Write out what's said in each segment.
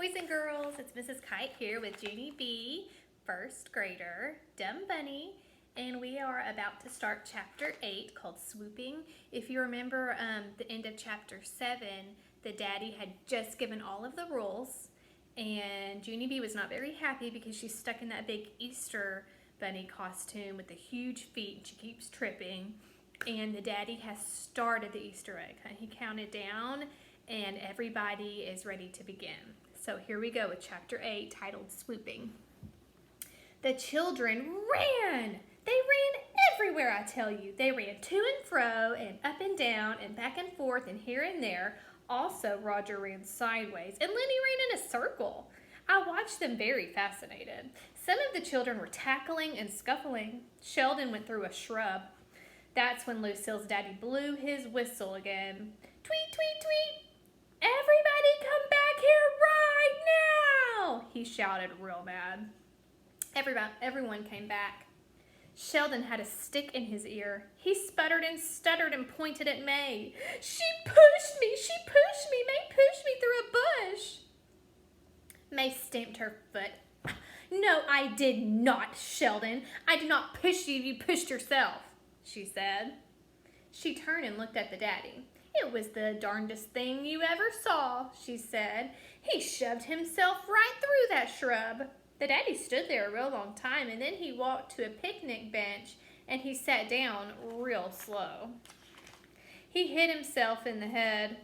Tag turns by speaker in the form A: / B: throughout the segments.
A: boys and girls, it's Mrs. Kite here with Junie B, first grader, Dumb Bunny, and we are about to start chapter 8 called Swooping. If you remember the end of chapter 7, the daddy had just given all of the rules, and Junie B was not very happy because she's stuck in that big Easter bunny costume with the huge feet and she keeps tripping. And the daddy has started the Easter egg. He counted down and everybody is ready to begin. So here we go with chapter 8 titled Swooping. The children ran. They ran everywhere, I tell you. They ran to and fro and up and down and back and forth and here and there. Also, Roger ran sideways and Lenny ran in a circle. I watched them very fascinated. Some of the children were tackling and scuffling. Sheldon went through a shrub. That's when Lucille's daddy blew his whistle again. Tweet, tweet, tweet. Everybody come back here right now, he shouted real mad. Everyone came back. Sheldon had a stick in his ear. He sputtered and stuttered and pointed at May. She pushed me, May pushed me through a bush. May stamped her foot. No, I did not, Sheldon. I did not push you, you pushed yourself, she said. She turned and looked at the daddy. It was the darndest thing you ever saw, she said. He shoved himself right through that shrub. The daddy stood there a real long time, and then he walked to a picnic bench, and he sat down real slow. He hit himself in the head.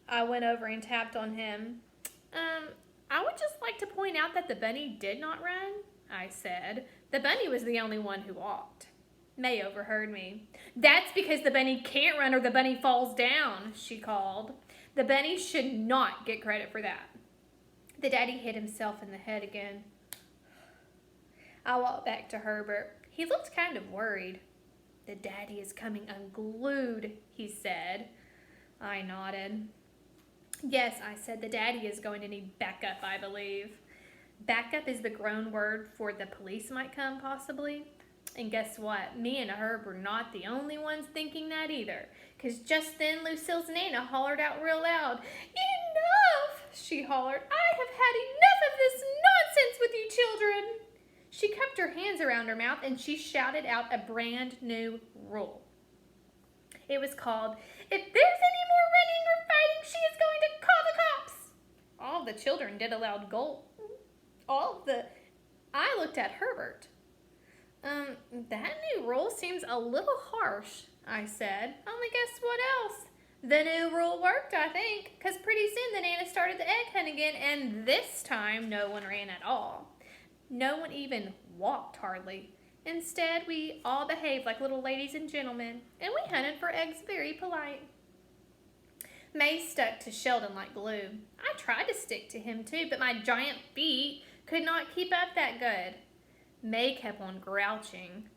A: I went over and tapped on him. I would just like to point out that the bunny did not run, I said. The bunny was the only one who walked. May overheard me. That's because the bunny can't run or the bunny falls down, she called. The bunny should not get credit for that. The daddy hit himself in the head again. I walked back to Herbert. He looked kind of worried. The daddy is coming unglued, he said. I nodded. Yes, I said, the daddy is going to need backup, I believe. Backup is the grown word for the police might come, possibly. And guess what? Me and Herb were not the only ones thinking that either. Because just then Lucille's Nana hollered out real loud. Enough! She hollered. I have had enough of this nonsense with you children. She cupped her hands around her mouth and she shouted out a brand new rule. It was called, if there's any more running or fighting, she is going to call the cops. All the children did a loud gulp. I looked at Herbert. That new rule seems a little harsh, I said. Only guess what else? The new rule worked, I think, because pretty soon the Nana started the egg hunt again, and this time no one ran at all. No one even walked hardly. Instead, we all behaved like little ladies and gentlemen, and we hunted for eggs very polite. May stuck to Sheldon like glue. I tried to stick to him too, but my giant feet could not keep up that good. May kept on grouching.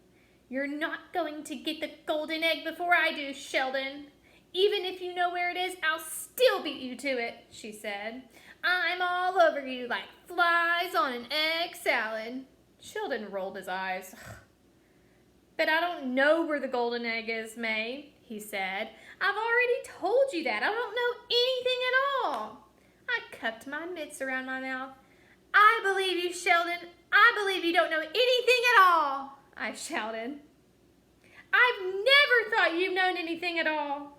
A: You're not going to get the golden egg before I do, Sheldon. Even if you know where it is, I'll still beat you to it, she said. I'm all over you like flies on an egg salad. Sheldon rolled his eyes. But I don't know where the golden egg is, May, he said. I've already told you that. I don't know anything at all. I cupped my mitts around my mouth. I believe you, Sheldon. I believe you don't know anything at all, I shouted. I've never thought you've known anything at all.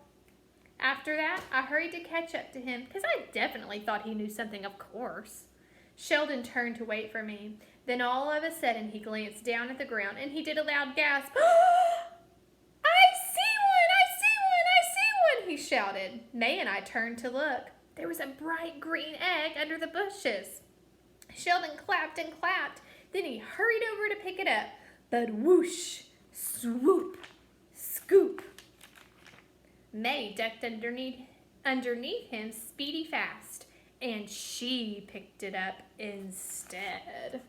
A: After that, I hurried to catch up to him, because I definitely thought he knew something, of course. Sheldon turned to wait for me. Then all of a sudden, he glanced down at the ground, and he did a loud gasp. I see one, he shouted. May and I turned to look. There was a bright green egg under the bushes. Sheldon clapped and clapped. Then he hurried over to pick it up. But whoosh, swoop, scoop. May ducked underneath him speedy fast, and she picked it up instead.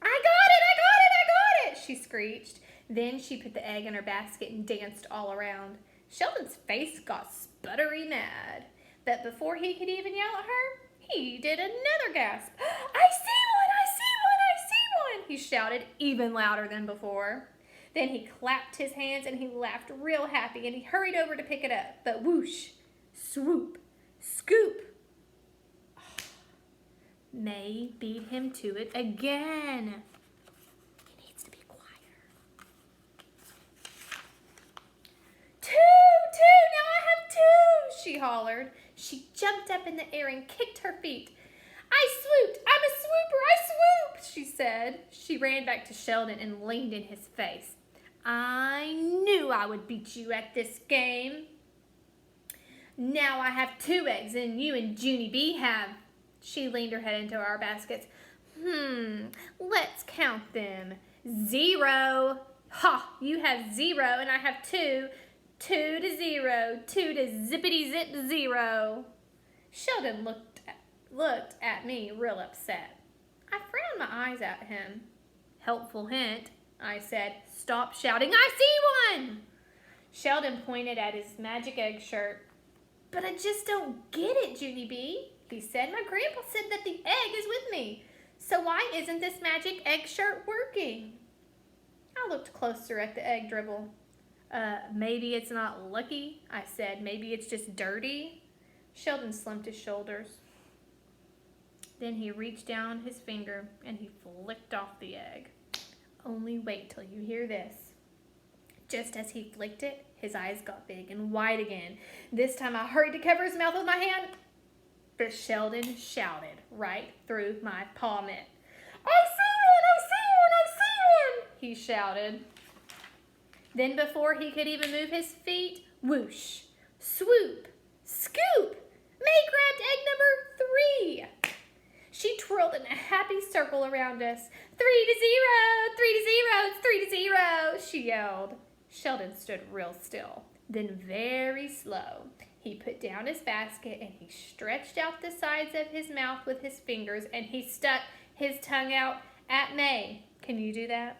A: I got it, she screeched. Then she put the egg in her basket and danced all around. Sheldon's face got sputtery mad, but before he could even yell at her, he did another gasp. I see one, he shouted even louder than before. Then he clapped his hands and he laughed real happy and he hurried over to pick it up. But whoosh, swoop, scoop. May beat him to it again. He needs to be quieter. Two, now I have two, she hollered. She jumped up in the air and kicked her feet. I swooped, I'm a swooper, I swooped, she said. She ran back to Sheldon and leaned in his face. I knew I would beat you at this game. Now I have 2 eggs and you and Junie B have. She leaned her head into our baskets. Let's count them. 0. Ha, you have 0 and I have 2. 2 to 0. 2 to zippity zip 0. Sheldon looked at me real upset. I frowned my eyes at him. Helpful hint, I said. Stop shouting, I see one! Sheldon pointed at his magic egg shirt. But I just don't get it, Junie B, he said. My grandpa said that the egg is with me. So why isn't this magic egg shirt working? I looked closer at the egg dribble. Maybe it's not lucky, I said. Maybe it's just dirty. Sheldon slumped his shoulders. Then he reached down his finger and he flicked off the egg. Only wait till you hear this. Just as he flicked it, his eyes got big and wide again. This time I hurried to cover his mouth with my hand, but Sheldon shouted right through my paw mitt. I see one, I see one, I see one, he shouted. Then before he could even move his feet, whoosh, swoop, scoop, May grabbed egg number 3. She twirled in a happy circle around us. 3 to 0, 3 to 0, it's 3 to 0, she yelled. Sheldon stood real still. Then very slow, he put down his basket and he stretched out the sides of his mouth with his fingers and he stuck his tongue out at May. Can you do that?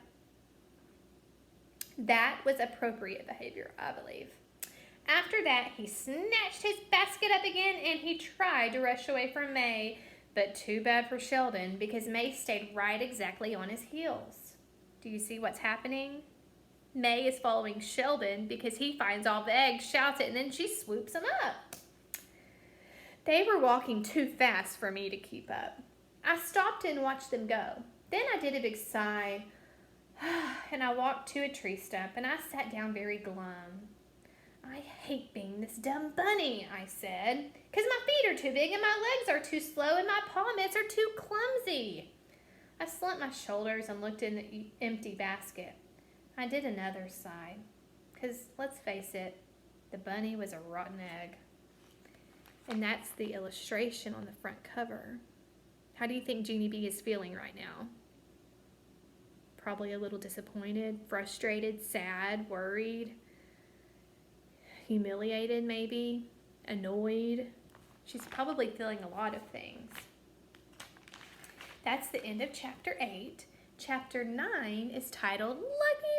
A: That was appropriate behavior, I believe. After that, he snatched his basket up again and he tried to rush away from May. But too bad for Sheldon, because May stayed right exactly on his heels. Do you see what's happening? May is following Sheldon because he finds all the eggs, shouts it, and then she swoops them up. They were walking too fast for me to keep up. I stopped and watched them go. Then I did a big sigh, and I walked to a tree stump, and I sat down very glum. I hate being this dumb bunny, I said, because my feet are too big and my legs are too slow and my paw mitts are too clumsy. I slumped my shoulders and looked in the empty basket. I did another sigh, because let's face it, the bunny was a rotten egg. And that's the illustration on the front cover. How do you think Junie B is feeling right now? Probably a little disappointed, frustrated, sad, worried. Humiliated, maybe, annoyed. She's probably feeling a lot of things. That's the end of chapter 8. Chapter 9 is titled Lucky